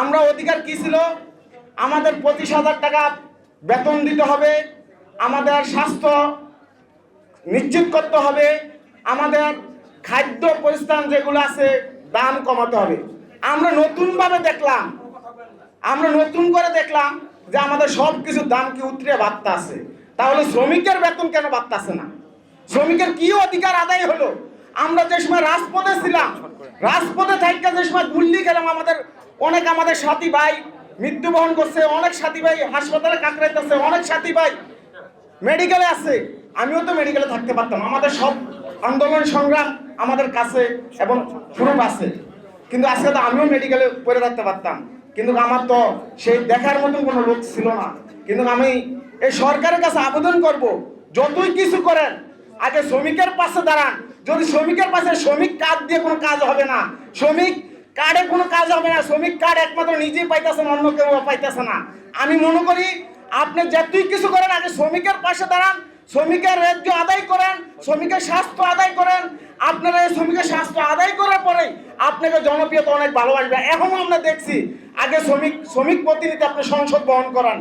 আমরা অধিকার কি ছিল? আমাদের 25,000 টাকা বেতন দিতে হবে, আমাদের স্বাস্থ্য নিশ্চিত করতে হবে, আমাদের খাদ্য পরিস্থান যেগুলো আছে দাম কমাতে হবে। আমরা নতুনভাবে দেখলাম, আমরা নতুন করে দেখলাম যে আমাদের সব কিছুর দাম কি উতরে বাড়তে আছে। তাহলে শ্রমিকের বেতন কেন বাড়তেছে না? শ্রমিকের কি অধিকার আদায় হলো? আমরা যে সময় রাজপথে ছিলাম, রাজপথে থাইকা যে সময় গুল্লি গেলাম, আমাদের সাথী ভাই মৃত্যুবরণ করছে, অনেক সাথী ভাই হাসপাতালে কাকড়াইতেছে, অনেক সাথী ভাই মেডিকেলে আছে। আমিও তো মেডিকেলে থাকতে পারতাম, আমাদের সব আন্দোলন সংগ্রাম আমাদের কাছে এবং প্রুফ আছে, কিন্তু আজকে তো আমিও মেডিকেলে পড়ে থাকতে পারতাম, কিন্তু আমার তো সেই দেখার মতন কোনো লোক ছিল না। কিন্তু আমি এই সরকারের কাছে আবেদন করব, যতই কিছু করেন আগে শ্রমিকের পাশে দাঁড়ান। যদি শ্রমিকের পাশে, শ্রমিক কার্ড দিয়ে কোনো কাজ হবে না, শ্রমিক কার্ডে কোনো কাজ হবে না। শ্রমিক কার্ড একমাত্র নিজেই পাইতেছে না, অন্য কেউ পাইতেছে না। আমি মনে করি আপনি যতই কিছু করেন আগে শ্রমিকের পাশে দাঁড়ান, শ্রমিকের ন্যায্য আদায় করেন, শ্রমিকের স্বাস্থ্য আদায় করেন। আপনারা এই শ্রমিকের স্বাস্থ্য আদায় করার পরে আপনাকে জনপ্রিয়তা অনেক ভালোবাসবে। এখনও আমরা দেখছি আগে শ্রমিক প্রতিনিধি আপনি সংসদ বহন করান,